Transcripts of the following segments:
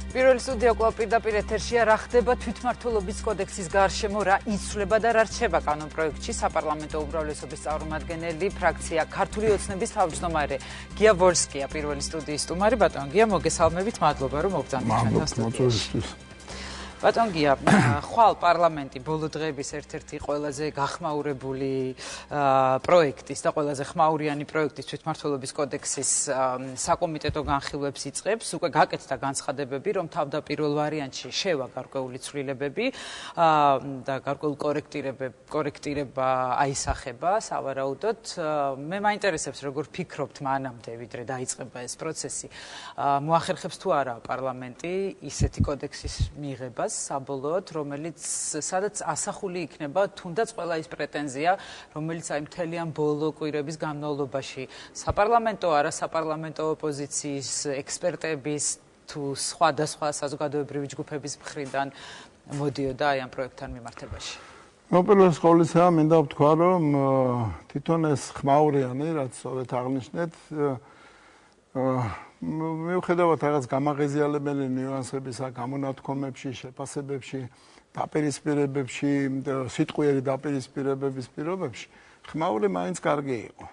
პირველი სტუდია კვლავ პირდაპირ ეთერშია. რა ხდება თვითმმართველობის კოდექსის გარშემო, რა იცვლება და რა რჩება კანონპროექტში? საპარლამენტო უმრავლესობის წარმომადგენელი ფრაქცია ქართული ოცნების თავმჯდომარე გია ვორსკია პირველი სტუდიის სტუმარი. ბატონ გია, მოგესალმებით, მადლობა რომ მოგწამთ სტუდიაში. ბატონ გია, ხვალ პარლამენტი ბოლო დღეების ერთ-ერთი ყველაზე გახმაურებული პროექტის და ყველაზე ხმაურიანი პროექტის თვითმმართველობის კოდექსის საკომიტეტო განხილვებს იწყებს. უკვე გაკეთდა განცხადებები, რომ თავდაპირველ ვარიანტში შევა გარკვეული ცვლილებები და გარკვეული კორექტირება აისახება სავარაუდოდ. მე მაინტერესებს, როგორ ფიქრობთ მანამდე, ვიდრე დაიწყება ეს პროცესი, მოახერხებს თუ არა პარლამენტი ისეთი კოდექსის მიღებას საბოლოოდ, რომელიც სადაც ასახული იქნება თუნდაც ყველა ის პრეტენზია, რომელიც აი მთლიან ბოლო კვირების განმავლობაში საპარლამენტო, არასაპარლამენტო ოპოზიციის ექსპერტების თუ სხვადასხვა საზოგადოებრივი ჯგუფების მხრიდან მოდიოდა აი ამ პროექტთან მიმართებაში. პირველ ყოვლისა მინდა ვთქვა, რომ თვითონ ეს ხმაურიანი, რაც სწორედ აღნიშნეთ, მიუხედავად რაღაც გამაღიზიარებელი ნიუანსებისა, გამონათქვამებში, შეფასებებში, დაპირისპირებებში, სიტყვიერი დაპირისპირებების პირობებში, ხმაური მაინც კარგი იყო.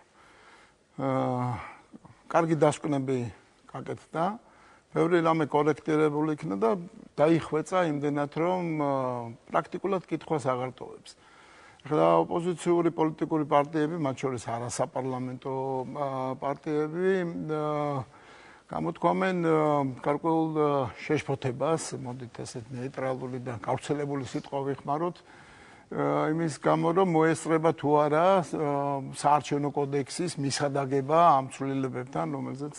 კარგი დასკვნები გაკეთდა, ბევრი რამე კორექტირებული იქნა და დაიხვეწა იმდენად, რომ პრაქტიკულად კითხვას აღარ ტოვებს. ახლა ოპოზიციური პოლიტიკური პარტიები, მათ შორის არასაპარლამენტო პარტიები, გამოთქვამენ გარკვეულ შეშფოთებას, მოდით ესეთ ნეიტრალური და გავრცელებული სიტყვა ვიხმაროთ, იმის გამო, რომ მოესწრება თუ არა საარჩევნო კოდექსის მისადაგება ამ ცვლილებებთან, რომელზეც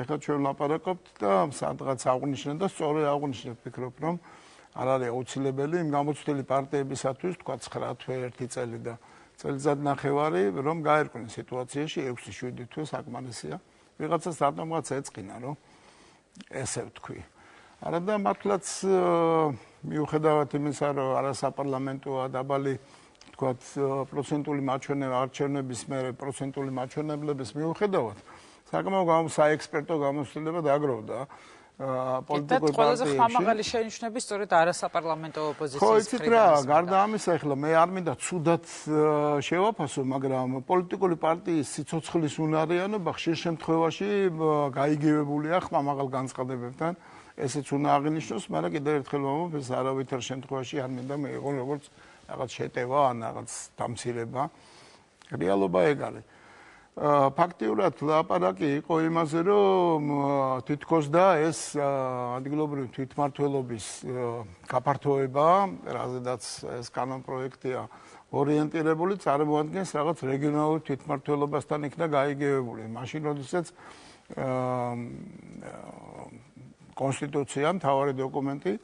ეხლა ჩვენ ვლაპარაკობთ და სადღაც აღვნიშნეთ და სწორედ აღვნიშნეთ, ვფიქრობ, რომ არ არის აუცილებელი იმ გამოცდილი პარტიებისათვის, თქვა 9 თვე, 1 წელი და წელიწადნახევარი, რომ გაერკვნენ სიტუაციაში 6-7 თვე საკმარისია. ვიღაცას რატომღაც ეწყინა, რომ ესე ვთქვი. არა და მართლაც მიუხედავად იმისა, რომ არასაპარლამენტოა დაბალი, თქვათ, პროცენტული არჩევნების მერე პროცენტული მაჩვენებლების მიუხედავად, საკმაოდ საექსპერტო გამოცდილება დაგროვდა პოლიტიკურ პარტიებში. ყველაზე ხმამაღალი შენიშვნები სწორედ არასაპარლამენტო ოპოზიციის ხო, იცით რა, გარდა ამისა, ახლა მე არ მინდა ცუდად შევაფასო, მაგრამ პოლიტიკური პარტიის სიცოცხლის უნარიანობა ხშირ შემთხვევაში გაიგივებულია ხმამაღალ განცხადებებთან. ესეც უნდა აღინიშნოს, მაგრამ კიდევ ერთხელ ვამბობ, ეს არავითარ შემთხვევაში არ მინდა მეიღონ როგორც რაღაც შეტევა ან რაღაც დამცირება. რეალობა ეგ არის. ფაქტიურად ლაპარაკი იყო იმაზე, რომ თითქოს და ეს ადგილობრივი თვითმმართველობის გაფართოება, რაზედაც ეს კანონპროექტია ორიენტირებული, წარმოადგენს რაღაც რეგიონალურ თვითმმართველობასთან იქნა გაიგივებული. მაშინ, როდესაც კონსტიტუცია, მთავარი დოკუმენტი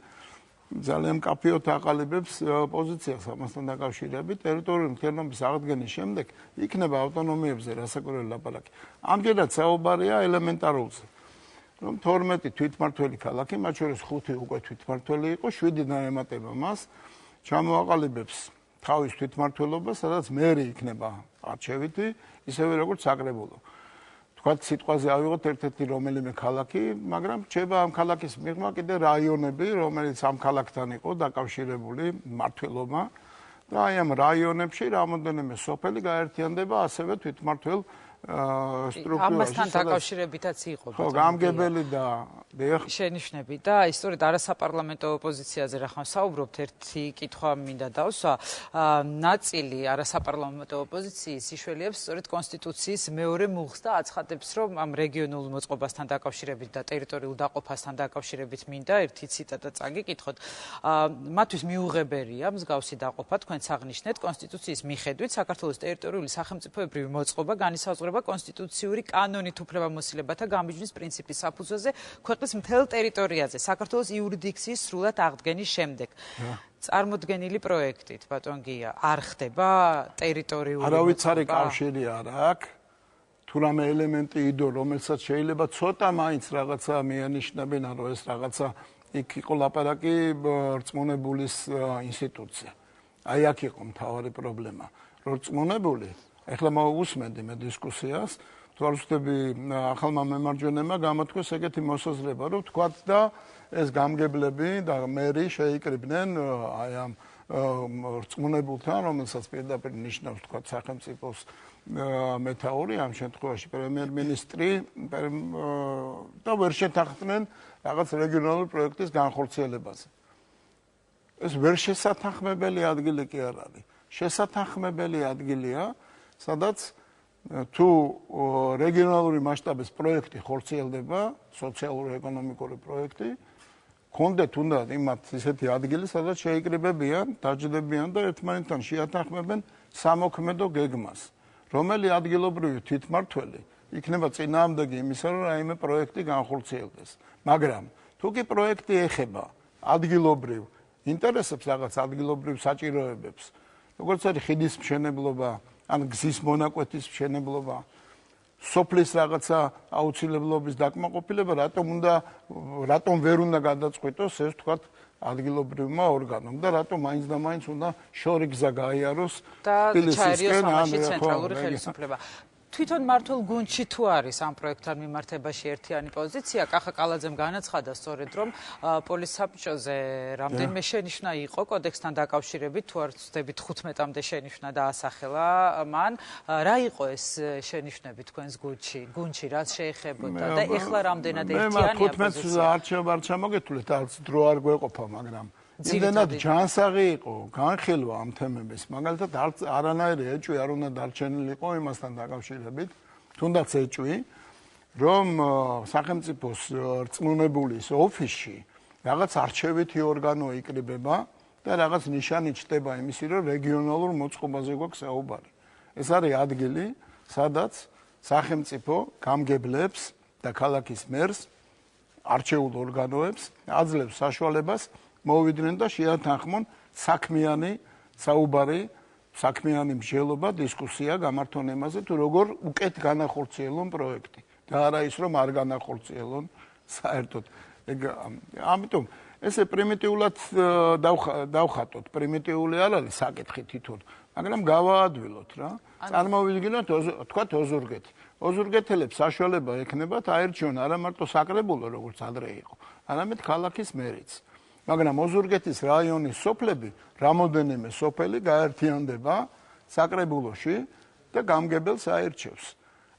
ძალიან მკაფიოდ აყალიბებს პოზიციას ამასთან დაკავშირებით, ტერიტორიული მთლიანობის აღდგენის შემდეგ იქნება ავტონომიებზე რასაკვირველი ლაპარაკი. ამჯერად საუბარია ელემენტარულზე, რომ 12 თვითმმართველი ქალაქი, მათ შორის 5 უკვე თვითმმართველი იყო, 7 დაემატება მას, ჩამოაყალიბებს თავის თვითმმართველობას, სადაც მერი იქნება არჩევითი, ისევე როგორც საკრებულო. თქვათ სიტყვაზე ავიღოთ ერთ-ერთი რომელიმე ქალაქი, მაგრამ რჩება ამ ქალაქის მიღმა კიდე რაიონები, რომელიც ამ ქალაქთან იყო დაკავშირებული მმართველობა და აი ამ რაიონებში რამოდენიმე სოფელი გაერთიანდება ასევე თვითმმართველ სტრუქტურაში. ამასთან დაკავშირებითაც იყო. ხო, გამგებელი და შენიშვნები და აი სწორედ არასაპარლამენტო ოპოზიციაზე რა ხომ საუბრობთ, ერთი კითხვა მინდა დავსვა. ნაწილი არასაპარლამენტო ოპოზიციის იშველიებს სწორედ კონსტიტუციის მეორე მუხს და აცხადებს, რომ ამ რეგიონულ მოწყობასთან დაკავშირებით და ტერიტორიულ დაყოფასთან დაკავშირებით მინდა ერთი ციტატა წაგიკითხოთ. მათთვის მიუღებელია მსგავსი დაყოფა, თქვენც აღნიშნეთ, კონსტიტუციის მიხედვით საქართველოს ტერიტორიული სახელმწიფოებრივი მოწყობა განისაზღვრება კონსტიტუციური კანონით უფლებამოსილებათა გამიჯვნის პრინციპის საფუძველზე ქვეყნის მთელ ტერიტორიაზე საქართველოს იურისდიქციის სრულად აღდგენის შემდეგ. წარმოდგენილი პროექტით, ბატონ გია, არ ხდება ტერიტორიული არავითარი კავშირი არ აქვს. თუ რამე ელემენტი იდო, რომელსაც შეიძლება ცოტა მაინც რაღაცა მეანიშნებენ, რომ ეს რაღაცა იქ იყო ლაპარაკი რწმუნებულის ინსტიტუცია. აი აქ იყო მთავარი პრობლემა. რომ რწმუნებული, ეხლა მოვუსმენდი მე დისკუსიას, თუ არ ვცდები, ახალმა მემარჯვენემა გამოთქვეს ეგეთი მოსაზრება, რომ თქვათ და ეს გამგებლები და მერი შეიკრიბნენ აი ამ რწმუნებულთან, რომელსაც პირდაპირ ნიშნავს თქვათ სახელმწიფოს მეთაური, ამ შემთხვევაში პრემიერ-მინისტრი და ვერ შეთანხმდნენ რაღაც რეგიონალური პროექტის განხორციელებაზე. ეს ვერ შესათანხმებელი ადგილი კი არ არის. შესათანხმებელი ადგილია, სადაც თუ რეგიონალური მასშტაბის პროექტი ხორციელდება, სოციალურ-ეკონომიკური პროექტი, კონდეთ უნდა იმათ ისეთი ადგილი, სადაც შეიკრიბებიან, დაჯდებიან და ერთმანეთთან შეათანხმებენ სამოქმედო გეგმას. რომელი ადგილობრივი თვითმმართველი იქნება წინააღმდეგი იმისა, რომ რაიმე პროექტი განხორციელდეს. მაგრამ თუ კი პროექტი ეხება ადგილობრივ ინტერესებს, რაღაც ადგილობრივ საჭიროებებს, როგორც არის ხიდის მშენებლობა, ან გზის მონაკვეთის მშენებლობა, სოფლის რაღაცა აუცილებლობის დაკმაყოფილება, რატომ ვერ უნდა გადაწყვიტოს ეს თქვათ ადგილობრივმა ორგანომ და რატომ მაინც და მაინც უნდა შორი გზა გაიაროს თბილისისკენ ან ცენტრალური ხელისუფლება. თვითონ მართულ გუნდში თუ არის ამ პროექტთან მიმართებაში ერთიანი პოზიცია, კახა კალაძემ განაცხადა სწორედ რომ პოლის საბჭოზე რამდენიმე შენიშვნა იყო კოდექსთან დაკავშირებით, თუ არ ვცდებით 15-მდე შენიშვნა დაასახელა მან. რა იყო ეს შენიშვნები თქვენს გუნდში, რაც შეეხებოდა და ეხლა რამდენად ერთიანია პოზიცია? მე 15 არ ჩამოგეთვლით, არც დრო არ გვეყოფა, მაგრამ იმდენად ჯანსაღი იყო განხილვა ამ თემების, მაგალითად არანაირი ეჭვი არ უნდა დარჩენილიყო იმასთან დაკავშირებით, თუნდაც ეჭვი, რომ სახელმწიფოს რწმუნებულის ოფისში რაღაც არჩევითი ორგანო იკრიბება და რაღაც ნიშანი ჩდება იმისი, რომ რეგიონალურ მოწყობაზე გვაქვს საუბარი. ეს არის ადგილი, სადაც სახელმწიფო გამგებლებს და ქალაქის მერს, არჩეულ ორგანოებს აძლევს საშუალებას მოვიდნენ და შეათანხმონ საქმიანი საუბარი, საქმიანი მსჯელობა, დისკუსია გამართონ ემაზე, თუ როგორ უკეთ განახორციელონ პროექტი და არა ის, რომ არ განახორციელონ საერთოდ. ამიტომ ესე პრიმიტიულად დავხატოთ, პრიმიტიული არ არის საკითხი თვითონ, მაგრამ გავაადვილოთ რა. წარმოვიდგინოთ, თქვათ ოზურგეთი. ოზურგეთელებს საშუალება ექნებათ აერჩიონ არა მარტო საკრებულო, როგორც ადრე იყო, არამედ ქალაქის მერიც. მაგრამ ოზურგეთის რაიონის სოფლები, რამოდენიმე სოფელი გაერთიანდება საკრებულოში და გამგებელს აერჩევს.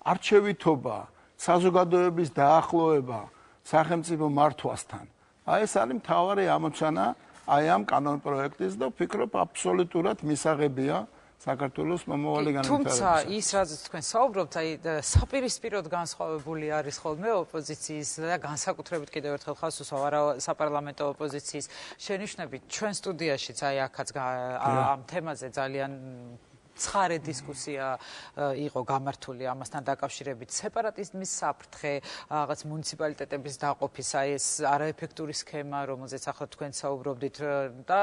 არჩევითობა, საზოგადოების დაახლოება სახელმწიფო მართვასთან. აი ეს არის მთავარი ამოცანა აი ამ კანონპროექტის და ვფიქრობ აბსოლუტურად მისაღებია საქართველოს მომავალი განვითარებისა. თუმცა ის რაზეც თქვენ საუბრობთ, აი საპირისპიროდ განსხვავებული არის ხოლმე ოპოზიციის და განსაკუთრებით კიდევ ერთხელ ხას უსვარ საპარლამენტო ოპოზიციის შენიშვნები. ჩვენ სტუდიაშიც აი აქაც ამ თემაზე ძალიან ცხარე დისკუსია იყო გამართული ამასთან დაკავშირებით. სეპარატიზმის საფრთხე, რაღაც მუნიციპალიტეტების დაყოფის, აი ეს არაეფექტური სქემა, რომელზეც ახლა თქვენ საუბრობდით და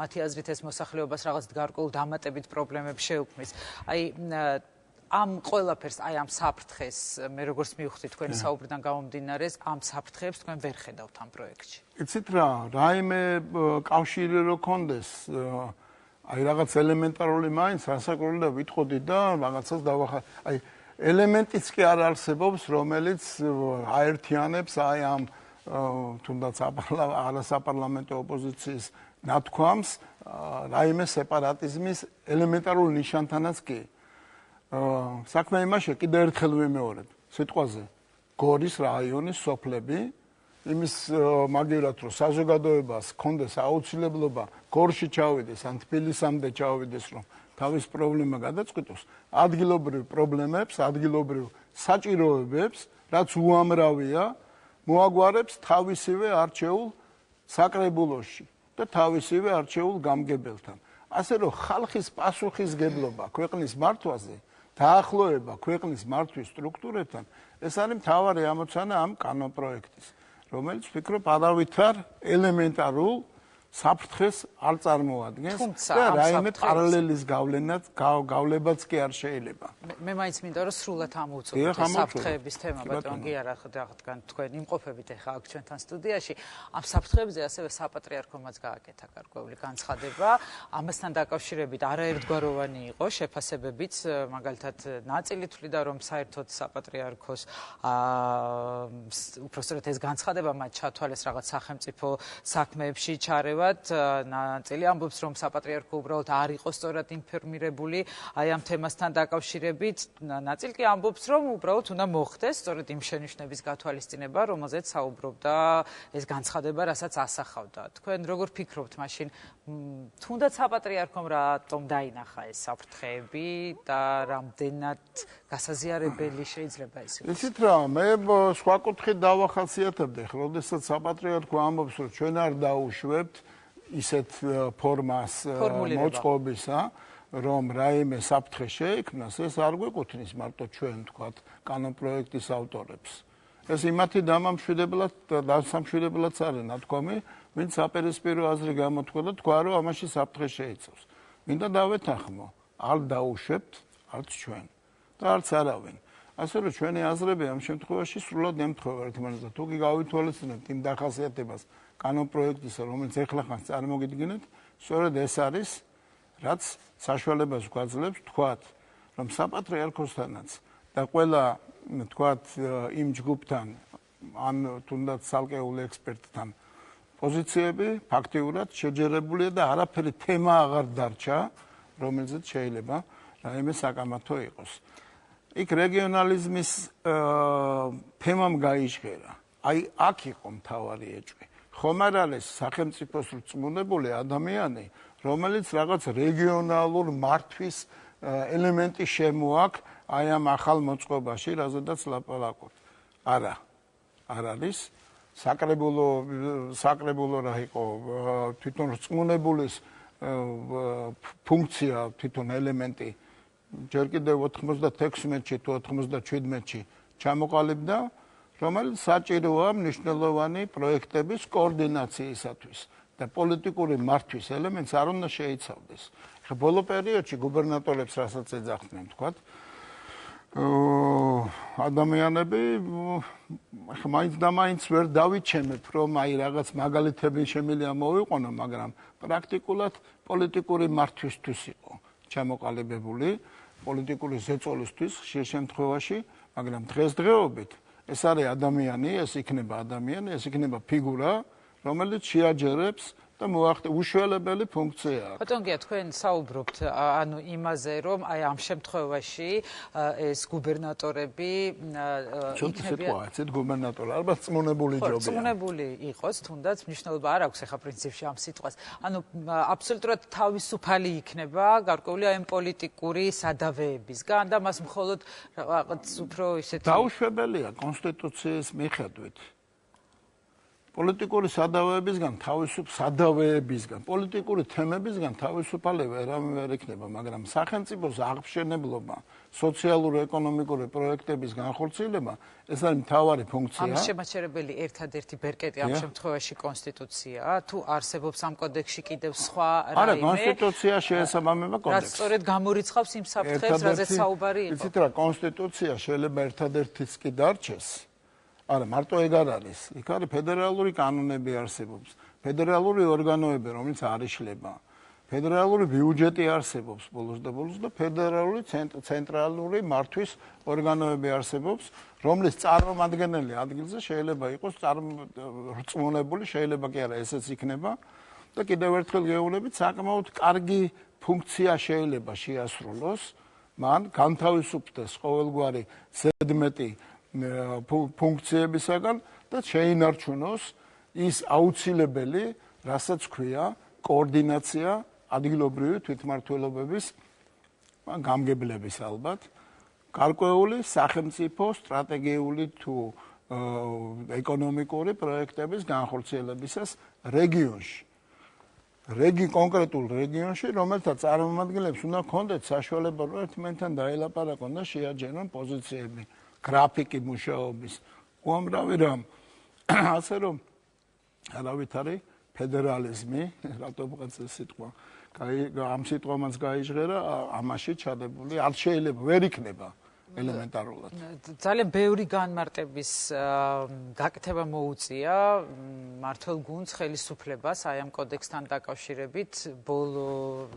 მათი აზრით ეს მოსახლეობას რაღაც გარკვეულ დამატებით პრობლემებს შეუქმნის. აი ამ ყველაფერს, აი ამ საფრთხეს, მე როგორც მივხვდი თქვენი საუბრიდან გამომდინარეს, ამ საფრთხეებს თქვენ ვერ ხედავთ ამ პროექტში. იცით რა, რაიმე კავშირი რო კონდეს აი რაღაც ელემენტარული მაინც რასაკურველი და ვიტყოდი და რაღაცას დავახარ. აი ელემენტიც კი არ არსებობს, რომელიც აერთიანებს აი ამ თუნდაც არასაპარლამენტო ოპოზიციის ნათქვამს რაიმე სეპარატიზმის ელემენტარულ ნიშანთანაც კი. საქმე იმაშია, კიდევ ერთხელ ვიმეორებ, სიტყვაზე გორის რაიონის სოფლები იმის მაგივრად რომ საზოგადოებას კონდეს აუცილებლობა გორში ჩავიდეს ან თბილისამდე ჩავიდეს რომ თავის პრობლემა გადაწყვიტოს ადგილობრივ პრობლემებს ადგილობრივ საჭიროებებს რაც უამრავია მოაგვარებს თავისივე არჩეულ საკრებულოში და თავისივე არჩეულ გამგებელთან ასე რომ ხალხის პასუხისგებლობა ქვეყნის მართვაზე დაახლოება ქვეყნის მართვის სტრუქტურებთან ეს არის მთავარი ამოცანა ამ კანონპროექტის რომელიც ვფიქრობ არავითარ ელემენტარულ საფრთხეს არ წარმოადგენს და რაიმე პარალელის გავლებაც კი არ შეიძლება. მე მაინც მინდა რომ სრულად ამოვწოდოთ საფრთხეების თემა, ბატონ გიარა, რადგან თქვენ იმყოფებით ახლა აქ ჩვენთან სტუდიაში, ამ საფრთხეებზე ასევე საპატრიარქომაც გააკეთა გარკვეული განცხადება. ამასთან დაკავშირებით არაერთგვაროვანი იყო შეფასებებიც, მაგალითად ნაწილი თვლიდა რომ საერთოდ საპატრიარქოს უпростоრეთ ეს განცხადება მათ ჩათვალეს რაღაც სახელმწიფო საქმეებში ჩარევა. ნაწილი ამბობს რომ საპატრიარქო უბრალოდ არ იყო სწორად ინფორმირებული აი ამ თემასთან დაკავშირებით, ნაწილი კი ამბობს რომ უბრალოდ უნდა მოხდეს სწორედ იმ შენიშვნების გათვალისწინება, რომელზეც საუბრობდა ეს განცხადება, რასაც ასახავდა. თქვენ როგორ ფიქრობთ მაშინ, თუნდაც საპატრიარქომ რატომ დაინახა ეს საფრთხეები და რამდენად გასაზიარებელი შეიძლება ეს იყოს? ისიც რა, მე სხვა კუთხით დავახასიათებდი, როდესაც საპატრიარქო ამბობს რომ ჩვენ არ დაუშვებთ ისეთ ფორმას მოწყობისა, რომ რაიმე საფრთხე შეიქმნას, ეს არ გვეკუთვნის მარტო ჩვენ თქვათ კანონპროექტის ავტორებს. ეს იმათი დამსამშვიდებლად არის ნათქვამი, ვინც საპირისპირო აზრი გამოთქვა და თქვა რომ ამაში საფრთხე შეიცავს. მინდა დავეთანხმო, არ დაუშვებთ არც ჩვენ და არც არავინ. ასე რომ ჩვენი აზრები ამ შემთხვევაში სრულად ემთხვევა ერთმანეთს და თუ კი გავითვალისწინებთ იმ დახასიათებას კანონპროექტისა, რომელიც ეხლა ხანს წარმოგიდგენთ, სწორედ ეს არის, რაც საშუალებას გვაძლევს თქვათ, რომ საპატრიარქოსთანაც და ყველა თქვათ იმ ჯგუფთან, ან თუნდაც ცალკეულ ექსპერტთან პოზიციები ფაქტიურად შეჯერებულია და არაფერი თემა აღარ დარჩა, რომელზეც შეიძლება რაიმე საკამათო იყოს. იქ რეგიონალიზმის თემამ გაიჟღერა. აი აქ იყო მთავარი ეჭვი. ხომ არ არის სახელმწიფოს რწმუნებული ადამიანი, რომელიც რაღაც რეგიონალურ მართვის ელემენტი შემოაქვს აი ამ ახალ მოწყობაში, რაზედაც ლაპარაკობთ. არა, არ არის. საკრებულო რა იყო თვითონ რწმუნებულის ფუნქცია, თვითონ ელემენტი ჯერ კიდევ 96-ში თუ 97-ში ჩამოყალიბდა, რომელიც საჭიროა მნიშვნელოვანი პროექტების კოორდინაციისათვის და პოლიტიკური მართვის ელემენტს არ უნდა შეიცავდეს. ხა ბოლო პერიოდში გუბერნატორებს რასაც ეძახდნენ, თქვათ, ადამიანები ხა მაინც და მაინც ვერ დავიჩემებ, რომ აი რაღაც მაგალითები შემიძლია მოვიყვანო, მაგრამ პრაქტიკულად პოლიტიკური მართვისთვის იყო ჩამოყალიბებული, პოლიტიკური ზეწოლისთვის ხშირ შემთხვევაში, მაგრამ დღესდღეობით ეს არის ადამიანი, ეს იქნება ადამიანი, ეს იქნება ფიგურა, რომელიც შეაჯერებს და უშველებელი ფუნქცია აქვს. ბატონ გია, თქვენ საუბრობთ ანუ იმაზე, რომ აი ამ შემთხვევაში ეს გუბერნატორები იქნებიან ცოტა გუბერნატორი, ალბათ წმუნებული ჯობია. წმუნებული იყოს, თუნდაც მნიშვნელობა არ აქვს ახლა პრინციპში ამ სიტყვას. ანუ აბსოლუტურად თავისუფალი იქნება გარკვეული აი პოლიტიკური სადავეებისგან და მას მხოლოდ რაღაც უფრო ისეთი დაუშვებელია კონსტიტუციის მიხედვით. პოლიტიკური სადავეებისგან, პოლიტიკური თემებისგან თავისუფალი ვერ იქნება, მაგრამ სახელმწიფოს აღმშენებლობა, სოციალურ-ეკონომიკური პროექტების განხორციელება, ეს არის მთავარი ფუნქცია. ამის შემაჩერებელი ერთადერთი ბერკეტი ამ შემთხვევაში კონსტიტუციაა, თუ არსებობს ამ კოდექსში კიდევ სხვა რაიმე. არა, კონსტიტუცია შეესაბამება კოდექსს. რაც სწორედ გამორიცხავს იმ საფრთხეს, რაზეც საუბარი იყო. იცით რა, კონსტიტუცია შეიძლება ერთადერთიც კი დარჩეს. არა, მარტო ეგ არ არის. იქ არის ფედერალური კანონები არსებობს, ფედერალური ორგანოები, რომელიც არ იშლება. ფედერალური ბიუჯეტი არსებობს ბოლოს და ფედერალური ცენტრალური მართვის ორგანოები არსებობს, რომლის წარმომადგენელი ადგილზე შეიძლება იყოს რწმუნებული, შეიძლება კი არა, ესეც იქნება და კიდევ ერთხელ გეუბნებით, საკმაოდ კარგი ფუნქცია შეიძლება შეასრულოს, მან განთავისუფლდეს ყოველგვარი ზედმეტი ფუნქციებისაგან და შეინარჩუნოს ის აუცილებელი, რასაც ქვია კოორდინაცია ადგილობრივი თვითმმართველობების გამგებლების ალბათ გარკვეული სახელმწიფო სტრატეგიული თუ ეკონომიკური პროექტების განხორციელებისას რეგიონში. კონკრეტულ რეგიონში, რომელთა წარმომადგენლებს უნდა ჰქონდეთ საშუალება რომ ერთმანეთთან დაელაპარაკონ და შეაჯერონ პოზიციები, გრაფიკი მუშაობის. უამრავი რამ. ასე რომ არავითარი ფედერალიზმი, რატომ ვიღაც ეს სიტყვა, ამ სიტყვამაც გაიჟღერა, ამაში ჩადებული არ შეიძლება, ვერ იქნება ელემენტარულად. ძალიან ბევრი განმარტების გაკეთება მოუწია მართლ გუნდს ხელისუფლებას აი ამ კოდექსთან დაკავშირებით ბოლო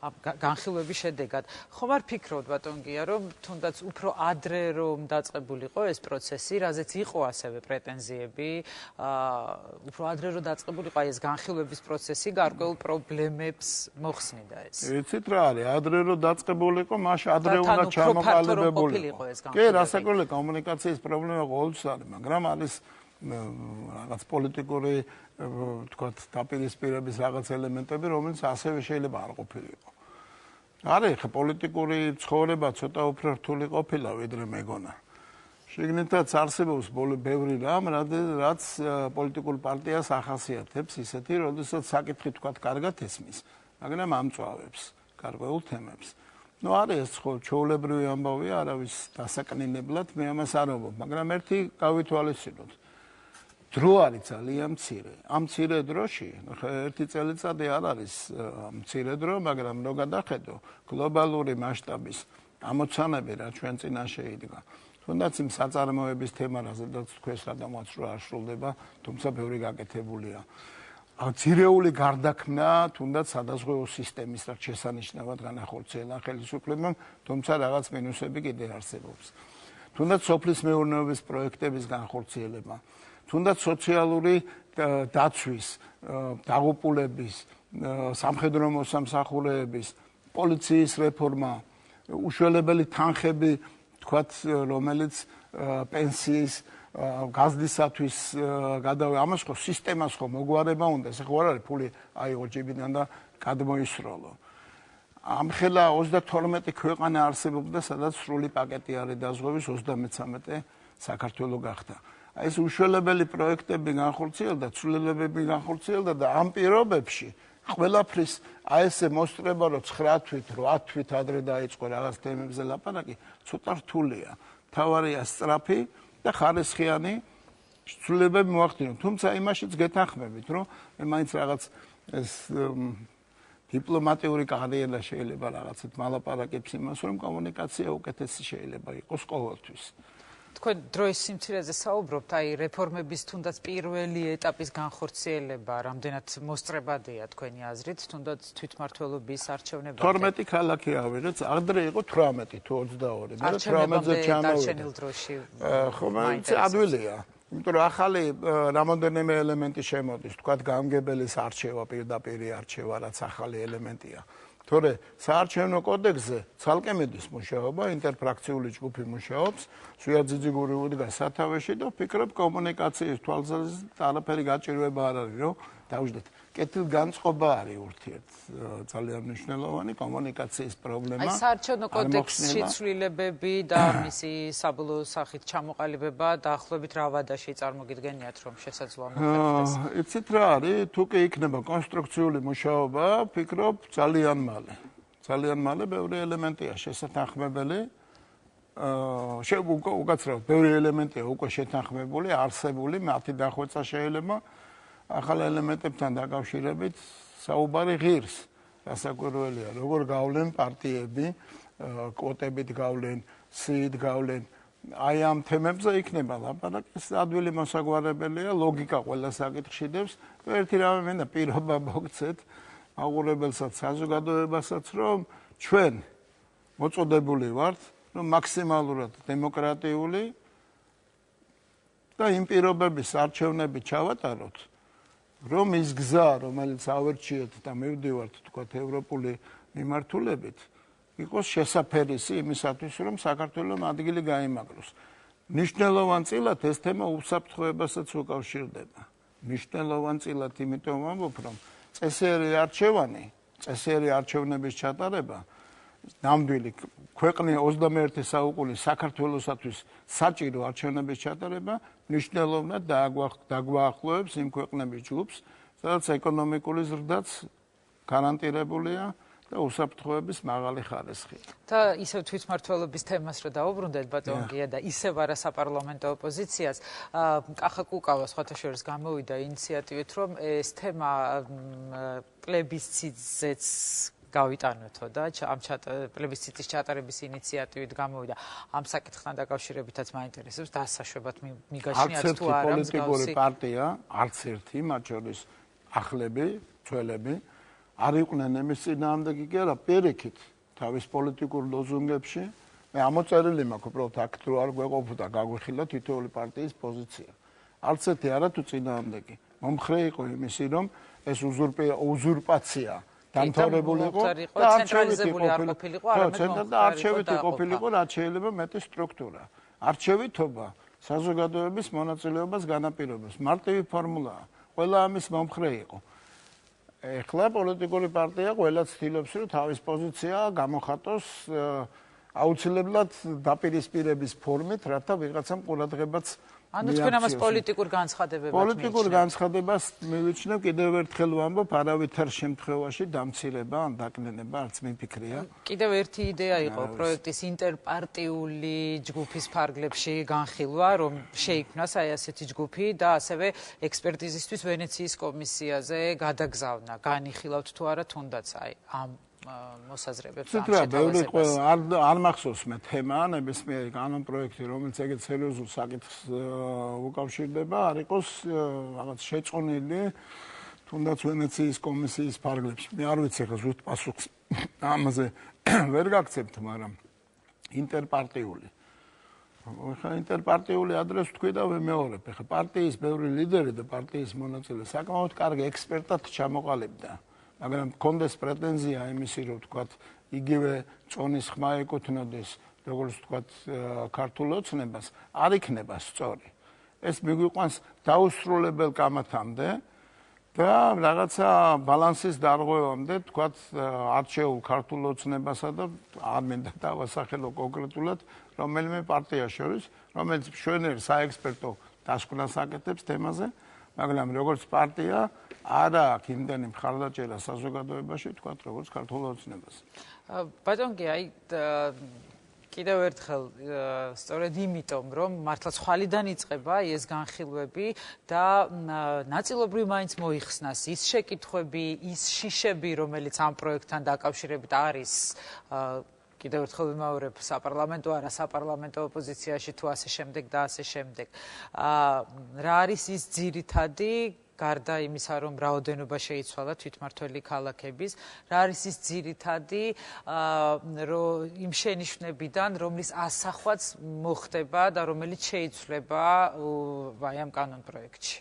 განხილვების შედეგად. ხომ არ ფიქრობთ ბატონ გია, რომ თუნდაც უფრო ადრე რომ დაწყებულიყო ეს პროცესი, რაზეც იყო ასევე პრეტენზიები, უფრო ადრე რომ დაწყებულიყო ეს განხილვების პროცესი, გარკვეულ პრობლემებს მოხსნიდა ეს. იცით რა არის, ადრე რომ დაწყებულიყო, მაშინ ადრე უნდა ჩამოყალიბებულიყო. კი, რასაკვირველია, კომუნიკაციის პრობლემა ყოველთვის არის, მაგრამ არის რაღაც პოლიტიკური თქვათ დაპირისპირების რაღაც ელემენტები, რომელიც ასევე შეიძლება არ ყოფილიყო. არის ხა პოლიტიკური ცხოვრება ცოტა უფრო რთული ყოფილა ვიდრე მეგონა. შიგნითაც არსებობს ბევრი რამ, რაც პოლიტიკურ პარტიას ახასიათებს ისეთი, როდესაც საკითხი თქვათ კარგად ესმის, მაგრამ ამწვავებს გარკვეულ თემებს. არის ეს ხო ჩვეულებრივი ამბავია, არავის დასაკნინებლად მე ამას არ ვამბობ, მაგრამ ერთი გავითვალისწინოთ. დრო არის ძალიან მცირე. ამ მცირე დროში, ერთი წელიწადი არ არის მცირე დრო, მაგრამ რო გადახედო გლობალური მასშტაბის ამოცანები, რა ჩვენ წინაშე იდგა. თუნდაც იმ საწარმოების თემა, რაზედაც თქვენ სადამაც რო არ სრულდება, თუმცა ბევრი გაკეთებულია. ძირეული გარდაქმნა, თუნდაც სადაზღვევო სისტემის რაც შესანიშნავად განახორციელა ხელისუფლებამ, თუმცა რაღაც მინუსები კიდე არსებობს. თუნდაც სოფლის მეურნეობის პროექტების განხორციელება. თუნდაც სოციალური დაცვის, დაღუპულების, სამხედრო მოსამსახურეების, პოლიციის რეფორმა, უშველებელი თანხები, თქვათ, რომელიც პენსიის გაზრდისათვის გადავე, ამას ხო სისტემას ხო მოგვარება უნდა, ეს ხო არ არის ფული აიღო ჯიბიდან და გადმოისროლო. ამხელა 32 ქვეყანა არსებობდა, სადაც სრული პაკეტი არის დაზღვევის 33 საქართველო გახდა. ეს უშველებელი პროექტები განხორციელდა, ცვლილებები განხორციელდა და ამ პირობებში ყველაფრის ესე მოსწრება, რომ 9 თვით, 8 თვით ადრე დაიწყო რაღაც თემებზე ლაპარაკი, ცოტა რთულია. თავარია სწრაფი და ხარისხიანი ცვლილებები მოახდინო. თუმცა იმაშიც გეთანხმებით, რომ მე მაინც რაღაც ეს დიპლომატიური კარიერა შეიძლება რაღაცით მალაპარაკებს იმას, რომ კომუნიკაცია უკეთესი შეიძლება იყოს ყოველთვის. თქვენ დროის სიმცირეზე საუბრობთ, აი რეფორმების თუნდაც პირველი ეტაპის განხორციელება, რამდენად მოსწრებადია თქვენი აზრით, თუნდაც თვითმმართველობის არჩევნებამდე. 12 ქალაქი ავიღეთ, ადრე იყო 18 თუ 22. მე 18-ზე ჩამოვიდა. ხო, მაინც ადვილია. იმიტომ რომ ახალი რამოდენიმე ელემენტი შემოდის, თქვათ გამგებელის არჩევა, პირდაპირი არჩევა, რაც ახალი ელემენტია. თორე საარჩევნო კოდექსზე ცალკე მიდის მუშაობა, ინტერფრაქციული ჯგუფი მუშაობს, სვიაძიძიგური უდგა სათავეში და ვფიქრობ კომუნიკაციის თვალსაზრისით არაფერი გაჭირვება არ არის, რომ დავждეთ. კეთილგანწყობა არის ურთიერთ ძალიან მნიშვნელოვანი კომუნიკაციის პრობლემა. აი საარჩევნო კოდექსში ცვლილებები და მისი საბოლოო სახით ჩამოყალიბება დაახლოებით რა ვადაში წარმოგიდგენიათ, რომ შესაძლოა მოხდეს? იცით რა არის, თუ კი იქნება კონსტრუქციული მუშაობა, ვფიქრობ ძალიან მალე. ძალიან მალე ბევრი ელემენტია შესათანხმებელი. უკაცრავად ბევრი ელემენტია უკვე შეთანხმებული, არსებული, მათი დახვეწა შეიძლება ახალ ელემენტებთან დაკავშირებით საუბარი ღირს. რასაკვირველია, როგორ გავლენ პარტიები, კვოტებით გავლენ, სიით გავლენ. აი ამ თემებზე იქნება ლაპარაკი, ეს ადვილი მოსაგვარებელია, ლოგიკა ყველა საკითხში დევს. ერთი რამე მინდა პირობა მოგცეთ აღურებელსაც, საზოგადოებასაც, რომ ჩვენ მოწოდებული ვართ, რომ მაქსიმალურად დემოკრატიული და იმ პირობების არჩევნები ჩავატაროთ, რომ ის გზა, რომელიც ავერჩიეთ და მივდივართ, თქვათ, ევროპული მიმართულებით, იყოს შესაფერისი იმისათვის, რომ საქართველოს ადგილი გაიმაგროს. მნიშვნელოვანწილად ეს თემა უსაფრთხოებასაც უკავშირდება. მნიშვნელოვანწილად იმიტომ ვამბობ, რომ წესიერი არჩევნების ჩატარება ნამდვილი ქვეყნის 21 საუკუნის საქართველოსათვის საჭირო არჩევნების ჩატარება მნიშვნელოვნად დაგვაახლოვებს იმ ქვეყნების ჯგუფს, სადაც ეკონომიკური ზრდაც გარანტირებულია და უსაფრთხოების მაღალი ხარისხი. და ისევ თვითმმართველობის თემას რა დაუბრუნდეთ ბატონ გია და ისევ არა საპარლამენტო ოპოზიციას კახა კუკავა სხვათა შორის გამოვიდა ინიციატივით რომ ეს თემა პლებისციტზეც გავიტანოთო და ამ პლებისციტის ჩატარების ინიციატივით გამოვიდა ამ საკითხთან დაკავშირებითაც მაინტერესებს დასაშვებად მიგაშნიათ თუ არა პოლიტიკური პარტია არც ერთი მათ შორის ახლები ძველები არ იყვნენ ამის წინააღმდეგი კი არა პირიქით თავის პოლიტიკურ ლოზუნგებში მე ამოწერილი მაქვს უბრალოდ აქ თუ არ გვეყოფოდა გაგვიხილა თითოეული პარტიის პოზიცია არც ერთი არა თუ წინააღმდეგი მომხრე იყო იმისი რომ ეს უზურპაცია დამთავრებული იყო და ცენტრალიზებული არ ყოფილიყო არჩევითი ყოფილიყო რაც შეიძლება მეტი სტრუქტურა არჩევითობა საზოგადოების მონაწილეობას განაპირობებს მარტივი ფორმულაა ყველა ამის მომხრე იყო ეხლა პოლიტიკური პარტია ყველა ცდილობს რომ თავის პოზიცია გამოხატოს აუცილებლად დაპირისპირების ფორმით რათა ვიღაცამ ყურადღებაც ანუ თქვენ ამას პოლიტიკურ განცხადებებად პოლიტიკურ განცხადებას მივიჩნევ კიდევ ერთხელ ვამბობ არავითარ შემთხვევაში დამცირება ან დაკნინება არც მიფიქრია კიდევ ერთი იდეა იყო პროექტის ინტერპარტიული ჯგუფის ფარგლებში განხილვა რომ შეიქმნას აი ასეთი ჯგუფი და ასევე ექსპერტიზისთვის ვენეციის კომისიაზე გადაგზავნა განიხილავთ თუ არა თუნდაც აი ამ მოსაზრებებს ამ შეთავაზებას. არ მახსოვს მე თემა, ნებისმიერი კანონპროექტი, რომელიც ეგეთ სერიოზულ საკითხს უკავშირდება, არ იყოს რაღაც შეწყონილი თუნდაც ვენეციის კომისიის ფარგლებში. მე არ ვიცი ხა ზუსტ პასუხს ამაზე ვერ გაგცემთ, მაგრამ ინტერპარტიული. ხა ინტერპარტიული ადრეს ვთქვი და ვიმეორებ. ხა პარტიის ბევრი ლიდერი და პარტიის მონაწილე საკმაოდ კარგი ექსპერტად ჩამოყალიბდა. მაგრამ კონდეს პრეტენზია იმისი რომ თქვათ იგივე წონის ხმა ეკუთვნოდეს როგორც თქვათ ქართულ ოცნებას არ იქნება სწორი ეს მიგვიყვანს დაუსრულებელ კამათამდე და რაღაცა ბალანსის დარღვევამდე თქვათ არჩეულ ქართულ ოცნებასა და არ მინდა დავასახელო კონკრეტულად რომელიმე პარტია შორის რომელიც მშვენიერ საექსპერტო დასკვნას აკეთებს თემაზე მაგრამ როგორც პარტია არა აქვს იმდენი მხარდაჭერა საზოგადოებაში თქვათ როგორც ქართულ ოცნებას. ბატონ კი აი კიდევ ერთხელ სწორედ იმიტომ რომ მართლა ცვალიდან იწყება ეს განხილვები და ნაწილობრივ მაინც მოიხსნას ის შეკითხვები, ის შიშები, რომელიც ამ პროექტთან დაკავშირებით არის კიდევ ერთხელ ვიმეორებ საპარლამენტო არა საპარლამენტო ოპოზიციაში თუ ასე შემდეგ და ასე შემდეგ. რა არის ის ძირითადი გარდა იმისა, რომ რაოდენობა შეიცვალა თვითმმართველი ქალაქების, რა არის ის ძირითადი იმ შენიშვნებიდან, რომლის ასახვაც მოხდება და რომელიც შეიცვლება აი ამ კანონპროექტში.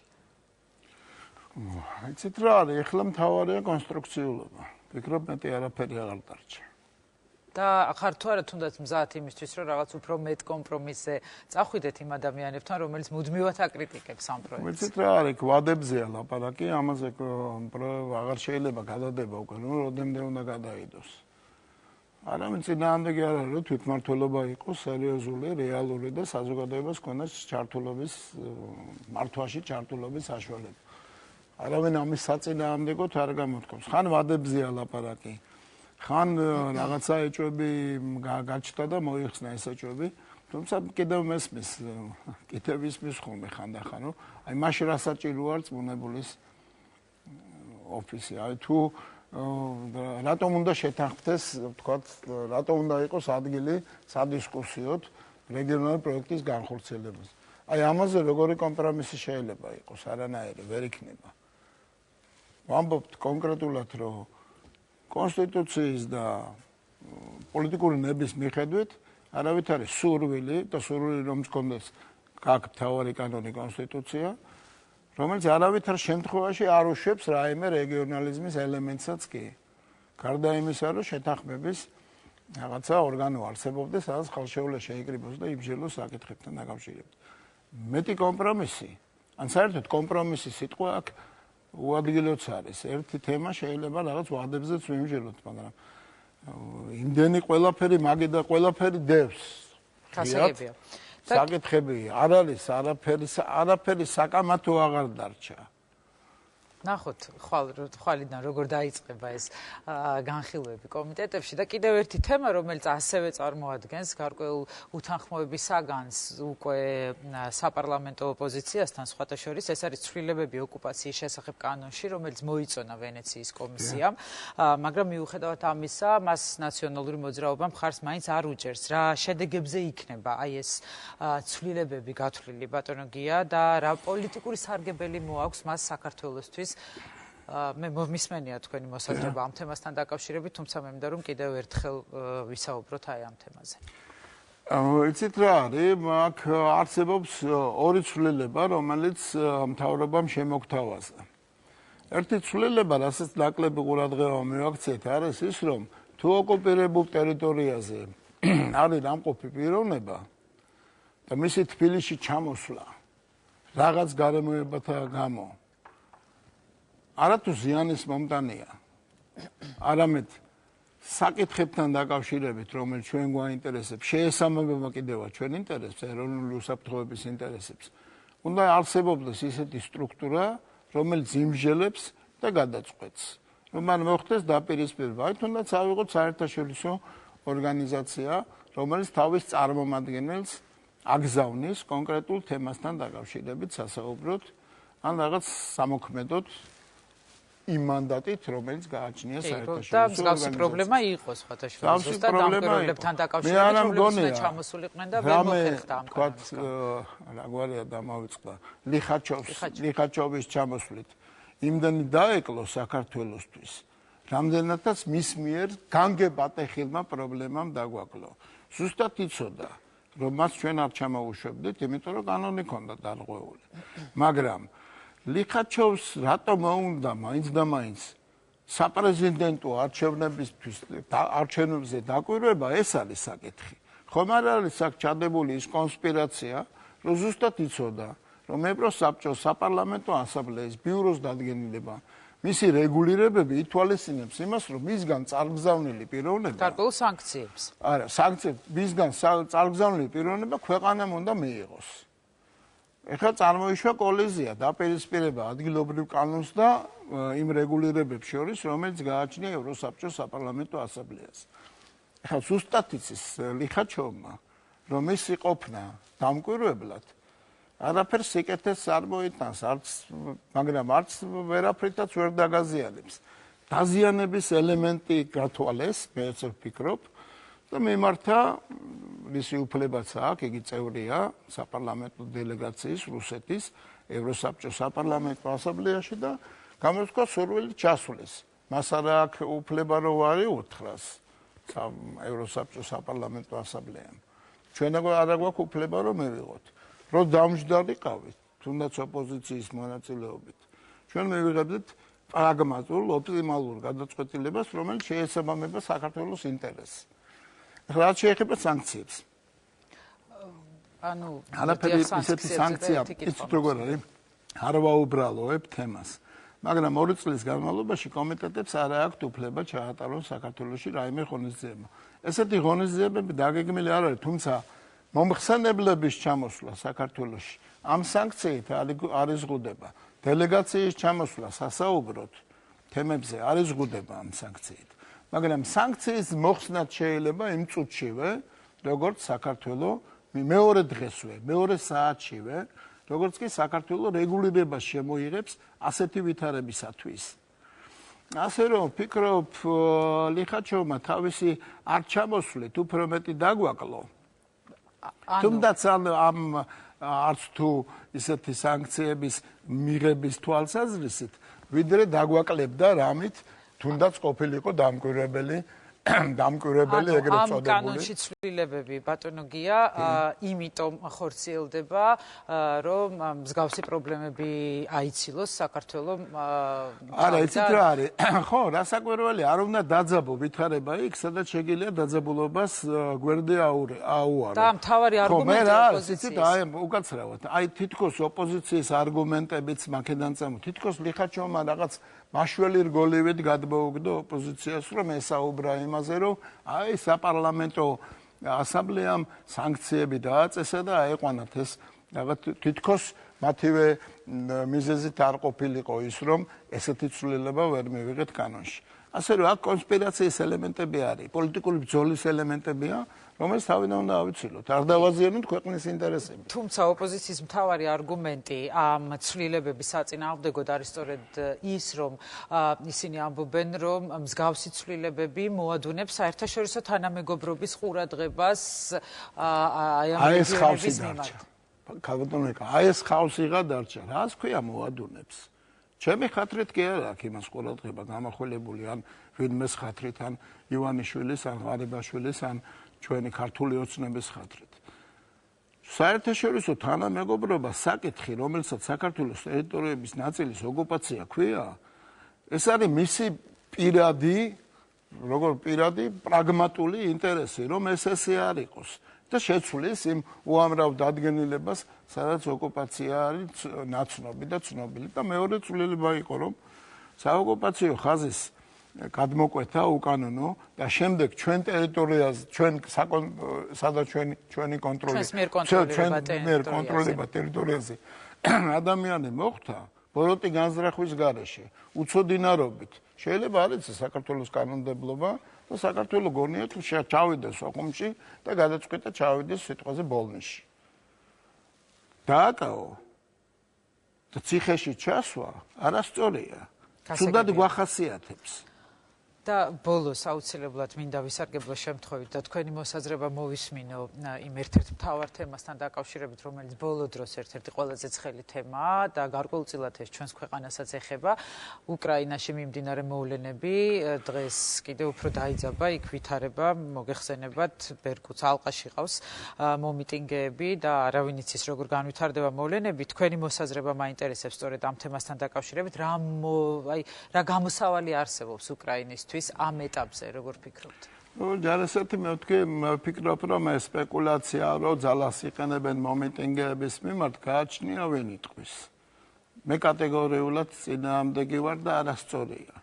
იცით რა არის, ეხლა მთავარია კონსტრუქციულობა. ვფიქრობ მეტი არაფერი აღარ დარჩა. და ახარ თუ არა თუნდაც მზად იმისთვის რომ რაღაც უფრო მეტ კომპრომისზე წახვიდეთ იმ ადამიანებთან რომელიც მუდმივად აკრიტიკებს ამ პროექტს. ვიცით რა არის გვადებზეა ლაპარაკი ამაზე აღარ შეიძლება გადადება უკვე რომ როდემდე უნდა გადაიდოს. არამედ წინააღმდეგი არ არის რომ თვითმმართველობა იყოს სერიოზული, რეალური და საზოგადოებას ქონდეს ჩართულობის მართვაში ჩართულობის საშუალება. არავინ ამის საწინააღმდეგოდ არ გამოთქვამს. ხან ვადებზეა ლაპარაკი. ხან რაღაცა ეჭვები გაჩნდა და მოიხსნა ეს ეჭვები, თუმცა კიდევ მესმის, კიდევ ისმის ხოლმე ხანდახან, რომ აი მაშინ რა საჭირო არ წმუნებულის ოფისი. აი თუ რატომ უნდა შეთანხმდეს, ვთქვათ, რატომ უნდა იყოს ადგილი სადისკუსიოდ რეგიონალური პროექტის განხორციელებას. აი ამაზე როგორი კომპრომისი შეიძლება იყოს, არანაირი ვერ იქნება. ვამბობთ კონკრეტულად, რომ კონსტიტუციის და პოლიტიკური ნების მიხედვით არავით არის სურვილი და სურვილი რომ მქონდეს გაქვს მთავარი კანონი კონსტიტუცია რომელიც არავითარ შემთხვევაში არ უშვებს რაიმე რეგიონალიზმის ელემენტსაც კი. გარდა იმისა, რომ შეთანხმების რაღაცა ორგანო არსებობდეს, სადაც ხალხშეულა შეიკრიბოს და იბრძოლოს საკითხებთან დაკავშირებით. მეტი კომპრომისი, ან საერთოდ კომპრომისის სიტყვა აქ უადგილოც არის. ერთი თემა შეიძლება რაღაც ვადებზეც ვიმჟელოთ, მაგრამ იმდენი ყველაფერი მაგი და ყველაფერი დევს. გასაგებია. საკითხები არ არის არაფერი საკამათო აღარ დარჩა. ნახოთ ხვალიდან როგორ დაიწყება ეს განხილვები კომიტეტებში და კიდევ ერთი თემა, რომელიც ასევე წარმოადგენს გარკვეულ უთანხმოების საგანს უკვე საპარლამენტო ოპოზიციასთან სხვათა შორის, ეს არის ცვლილებები ოკუპაციის შესახებ კანონში, რომელიც მოიწონა ვენეციის კომისიამ, მაგრამ მიუხედავად ამისა, მას ნაციონალური მოძრაობა მხარს მაინც არ უჭერს. რა შედეგებზე იქნება აი ეს ცვლილებები გათვლილი ბატონო გია და რა პოლიტიკური სარგებელი მოაქვს მას საქართველოსთვის? მე მისმენია თქვენი მოსაზრება ამ თემასთან დაკავშირებით, თუმცა მე მინდა რომ კიდევ ერთხელ ვისაუბროთ აი ამ თემაზე. იცით რა არის, აქ არსებობს ორი ცვლილება, რომელიც მთავრობამ შემოგთავაზა. ერთი ცვლილება, რასაც ნაკლები ყურადღება მივაქციეთ, არის ის, რომ თუ ოკუპირებულ ტერიტორიაზე არის დამყოფი პიროვნება და მისი თბილისში ჩამოსვლა რაღაც გარემოებათა გამო არათუ ზიანის მომტანია, არამედ საკითხებთან დაკავშირებით, რომელიც ჩვენ გვაინტერესებს, შეესაბამება კიდევაც ჩვენ ინტერესებს, ეროვნული უსაფრთხოების ინტერესებს, უნდა არსებობდეს ისეთი სტრუქტურა, რომელიც იმსჯელებს და გადაწყვეტს. რომ მან მოხდეს დაპირისპირება, აი თუნდაც ავიღოთ საერთაშორისო ორგანიზაცია, რომელიც თავის წარმომადგენელს აგზავნის კონკრეტულ თემასთან დაკავშირებით სასაუბროდ, ან რაღაც სამოქმედოდ იმ მანდატით, რომელიც გააჩნია საერთაშორისო ორგანიზაციას. და მსგავსი პრობლემა იყო სხვათა შორის, ზუსტად დამკვირვებლებთან დაკავშირებით, რომლებიც ჩამოსულიყვნენ და ვერ მოხერხდა ამ კანონის გამო. რა გვარია დამავიწყდა ლიხაჩოვის ჩამოსვლით. იმდენი დაეკლო საქართველოსთვის, რამდენადაც მის მიერ განგებატეხილმა პრობლემამ დაგვაკლო. ზუსტად იცოდა, რომ მას ჩვენ არ ჩამოუშვებდით, იმიტომ რომ კანონი ჰქონდა დარღვეული. მაგრამ ლიხაჩოვს რატომ უნდა მაინც და მაინც საპრეზიდენტო არჩევნებზე დაკვირვება, ეს არის საკითხი. ხომ არ არის აქ ჩადებული ის კონსპირაცია, რომ ზუსტად იცოდა, რომ ევროსაბჭოს საპარლამენტო ასამბლეის ბიუროს დადგენილება მისი რეგულირებები ითვალისწინებს იმას, რომ მისგან წარგზავნილი პიროვნება გარკვეულ სანქციებს. არა, სანქციებს მისგან წარგზავნილი პიროვნება ქვეყანამ უნდა მიიღოს. ეხლა წარმოიშვა კოლიზია, დაპირისპირება ადგილობრივ კანონს და იმ რეგულირებებს შორის, რომელიც გააჩნია ევროსაბჭოს საპარლამენტო ასამბლეას. ეხლა ზუსტად იცის ლიხაჩოვმა, რომ მისი ყოფნა დამკვირვებლად არაფერს სიკეთეს არ მოიტანს, მაგრამ არც ვერაფრითაც ვერ დაგაზიანებს. დაზიანების ელემენტი გათვალეს, მე έτσι ვფიქრობ და მიმართა მისი უფლებაც აქვს, იგი წევრია საპარლამენტო დელეგაციის რუსეთის ევროსაბჭოს საპარლამენტო ასამბლეაში და გამოთქვა სურვილი ჩასვლის. მას არა აქვს უფლება რომ არ იუთხრას ევროსაბჭოს საპარლამენტო ასამბლეამ. ჩვენ არა გვაქვს უფლება რომ მივიღოთ. რომ დამჯდარიყავით, თუნდაც ოპოზიციის მონაწილეობით. ჩვენ მივიღებდით პრაგმატულ, ოპტიმალურ გადაწყვეტილებას, რომელიც შეესაბამება საქართველოს ინტერესს. რა შეეხება სანქციებს? ანუ არაფერი ისეთი სანქცია, იცით როგორ არის? არ ვაუბრალოებ თემას. მაგრამ 2 წლის განმავლობაში კომიტეტებს არ აქვთ უფლება ჩაატარონ საქართველოში რაიმე ღონისძიება. ესეთი ღონისძიებები დაგეგმილი არ არის, თუმცა მომხსენებლების ჩამოსვლა საქართველოში ამ სანქციით არ იზღუდება. დელეგაციის ჩამოსვლა სასაუბროდ თემებზე არ იზღუდება ამ სანქციით. მაგრამ სანქციის მოხსნაც შეიძლება იმ წუთშივე, როგორც საქართველოს მეორე დღესვე, მეორე საათშივე, როგორც კი საქართველოს რეგულირებას შემოიღებს ასეთი ვითარებისათვის. ასე რომ ვფიქრობ, ლიხაჩოვმა თავისი არ ჩამოსვლით უფრო მეტი დაგვაკლო. თუმდაც ამ არც თუ ისეთი სანქციების მიღების თვალსაზრისით, ვიდრე დაგვაკლებდა რამით, თუნდაც ყოფილიყო დამკვირვებელი ეგრეთ წოდებული. ამ კანონში ცვლილებები ბატონო გია, იმიტომ ხორციელდება, რომ მსგავსი პრობლემები აიცილოს საქართველოს. არა, იცით რა არის? ხო, რასაკვირველი, არ უნდა დაძაბო ვითარება იქ, სადაც შეგიძლია დაძაბულობას გვერდი აუარო. და მთავარი არგუმენტი ოპოზიციის. აი, უკაცრავად. აი, თითქოს ოპოზიციის არგუმენტებიც მაქედან წამო. თითქოს ლიხაჩოვმა რაღაც მაშველი რგოლივით გადმოუგდო ოპოზიციას, რომ ესაუბრა იმაზე, რომ აი საპარლამენტო ასამბლეამ სანქციები დააწესა და აეყვანათ ეს რაღაც თითქოს მათივე მიზეზით არ ყოფილიყო ის, რომ ესეთი ცვლილება ვერ მივიღეთ კანონში. ასე რომ აქ კონსპირაციის ელემენტები არის, პოლიტიკური ბრძოლის ელემენტებია, რომელიც თავიდან უნდა ავიცილოთ. არ დავაზიანოთ ქვეყნის ინტერესები. თუმცა ოპოზიციის მთავარი არგუმენტი ამ ცვლილებების საწინააღმდეგოდ არის სწორედ ის, რომ ისინი ამბობენ, რომ მსგავსი ცვლილებები მოადუნებს საერთაშორისო თანამეგობრობის ყურადღებას აი ეს ხავსი დარჩა. აი ეს ხავსი გადარჩა. რას ქვია მოადუნებს? ჩემი ხათრით კი არა აქ იმას ყურადღება გამახვილებული ან ვინმეს ხათრით ან ივანიშვილის ან ღარიბაშვილის ან ჩვენი ქართული ოცნების ხათრით. საერთაშორისო თანამეგობრობა საკითხი, რომელსაც საქართველოს ტერიტორიების ნაწილის ოკუპაცია ქვია, ეს არის მისი პირადი პრაგმატული ინტერესი, რომ ესე არ იყოს და შეცვლის იმ უამრავ დადგენილებას, სადაც ოკუპაცია არის ნაცნობი და ცნობილი და მეორე ცვლილება იყო, რომ საოკუპაციო ხაზის გადმოკვეთა უკანონო და შემდეგ ჩვენ ტერიტორიაზე, სადაც ჩვენი კონტროლი, ჩვენ კონტროლება ტერიტორიაზე ადამიანი მოხვდა ბოროტი განზრახვის გარეშე, უცოდინარობით. შეიძლება არ იცის საქართველოს კანონმდებლობა და საქართველო გონია თუ ჩავიდეს ოხუმში და გადაწყვეტა ჩავიდეს სიტყვაზე ბოლნისში. დააკაო და ციხეში ჩასვა არასწორია. თუნდაც გვახასიათებს. და ბოლოს აუცილებლად მინდა ვისარგებლო შემთხვევით და თქვენი მოსაზრება მოვისმინო იმ ერთ-ერთ მთავარ თემასთან დაკავშირებით, რომელიც ბოლო დროს ერთ-ერთი ყველაზე ცხელი თემაა და გარკვეულწილად ეს ჩვენს ქვეყანასაც ეხება. უკრაინაში მიმდინარე მოვლენები დღეს კიდევ უფრო დაიძაბა, იქ ვითარება, მოგეხსენებათ, ბერკუც ალყაში ყავს მომიტინგეები და არავინ იცის როგორ განვითარდება მოვლენები. თქვენი მოსაზრება მაინტერესებს სწორედ ამ თემასთან დაკავშირებით, რა გამოსავალი არსებობს უკრაინისთვის ამ ეტაპზე, როგორ ფიქრობთ? ჯარისეთი მე ვფიქრობ, რომ ეს სპეკულაცია, რომ ძალას იყენებენ მომიტინგეების მიმართ, გააჩნია ვინ იტყვის. მე კატეგორიულად წინააღმდეგი ვარ და არასწორია.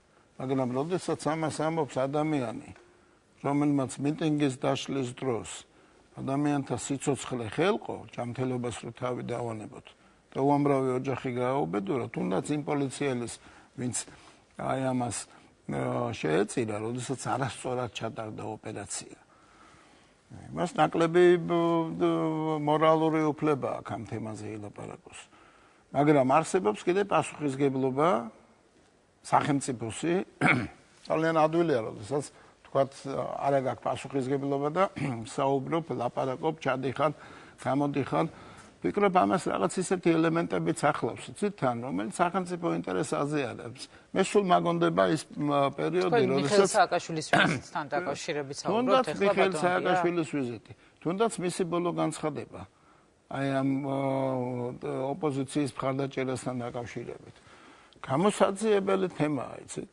მაგრამ როდესაც ამას ამბობს ადამიანი, რომელმაც მიტინგის დაშლის დროს ადამიანთა სიცოცხლე ხელყო, ჯანმრთელობას რო თავი დავანებოთ და უამრავი ოჯახი გააუბედურა, თუნდაც იმ პოლიციელის, ვინც აი ამას შეეწირა, როდესაც არასწორად ჩატარდა ოპერაცია. მას ნაკლები მორალური უფლება აქვს ამ თემაზე ილაპარაკოს. მაგრამ არსებობს კიდე პასუხისგებლობა სახელმწიფოსი, ძალიან ადვილია, როდესაც თქვათ არა გაქვს პასუხისგებლობა და საუბრობ, ლაპარაკობ, ჩადიხარ, გამოდიხარ. ვფიქრობ, ამას რაღაც ისეთი ელემენტებიც ახლავს, თან, რომელიც სახელმწიფო ინტერესს აზიარებს. მე სულ მაგონდება ის პერიოდი, როდესაც მიხეილ სააკაშვილის ვიზიტთან დაკავშირებით საუბრობთ, ეხლა მიხეილ სააკაშვილის ვიზიტი. თუნდაც მისი ბოლო განცხადება აი ამ ოპოზიციის მხარდაჭერასთან დაკავშირებით. გამოსაძიებელი თემაა, იცით?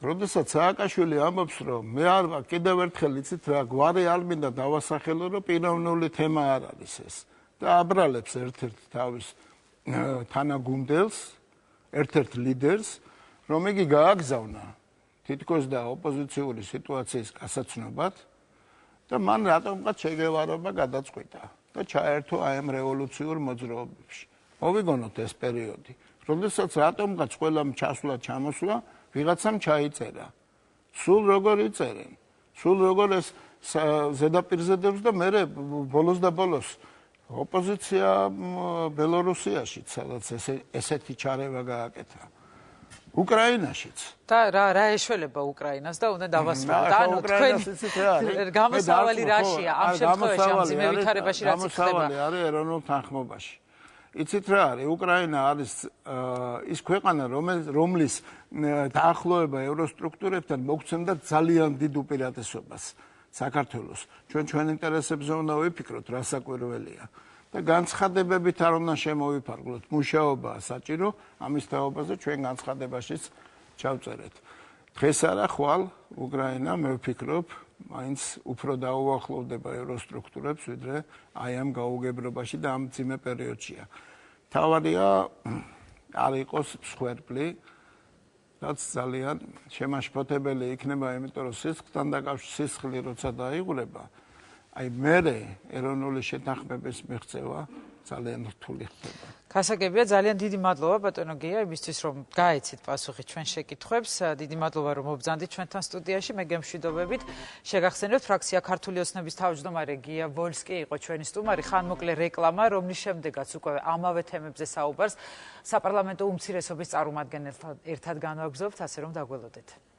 როდესაც სააკაშვილი ამბობს, რომ მე არ ვარ კიდევ ერთხელ იცით რა, გვარი არ მინდა დავასახელო, რომ პიროვნული თემა არ არის ეს. და აბრალებს ერთ-ერთ თავის თანაგუნდელს, ერთ-ერთ ლიდერს, რომ იგი გააგზავნა თითქოს და ოპოზიციური სიტუაციის გასაცნობად და მან რატომღაც შეგევარობა გადაწყვიტა და ჩაერთო აი ამ რევოლუციურ მოძრაობებში. მოვიგონოთ ეს პერიოდი, როდესაც რატომღაც ყველამ ჩამოსვლა, ვიღაცამ ჩაიწერა. სულ როგორ იწერენ, სულ როგორ ეს ზედაპირზე დევს და მე ბოლოს და ბოლოს ოპოზიცია ბელორუსიაში, სადაც ესეთი ჩარევა გააკეთა. უკრაინაშიც. და რა ეშველება უკრაინას და უნდა დავასრულოთ. ანუ თქვენ გამოსავალი რაშია ამ შემთხვევაში ამ ძიმე ვითარებაში რაც ხდება? გამოსავალი არის ეროვნულ თანხმობაში. იცით რა არის? უკრაინა არის ის ქვეყანა, რომლის დაახლოება ევროსტრუქტურებთან მოგცემდა ძალიან დიდ უპირატესობას. საქართველოს ჩვენ ინტერესებზე უნდა ვიფიქროთ, რა საკვირველია და განცხადებებით არ უნდა შემოვიფარგლოთ. მუშაობაა საჭირო, ამის თაობაზე ჩვენ განცხადებაშიც ჩავწერეთ. დღეს არა ხვალ უკრაინა მე ვფიქრობ, მაინც უფრო დაუახლოვდება ევროსტრუქტურებს, ვიდრე აი ამ გაუგებრობაში და ამ ძიმე პერიოდშია. თავარია არ იყოს მსხვერპლი, რაც ძალიან შემაშფოთებელი იქნება, იმიტომ რომ სისხლთან დაკავშირებით სისხლი როცა დაიღურება, აი მერე ეროვნული შეთანხმების მიღწევა ძალიან რთული ხდება. გასაგებია, ძალიან დიდი მადლობა ბატონო გია იმისთვის რომ გაეცით პასუხი ჩვენ შეკითხვებს. დიდი მადლობა რომ მობრძანდით ჩვენთან სტუდიაში. მე გემშვიდობებით. შეგახსენებთ ფრაქცია ქართული ოცნების თავმჯდომარე გია ვოლსკი იყო ჩვენი სტუმარი. ხანმოკლე რეკლამა, რომლის შემდეგაც უკვე ამავე თემებზე საუბარს საპარლამენტო უმცირესობის წარმომადგენელთან ერთად განვაგრძობთ, ასე რომ დაგველოდეთ.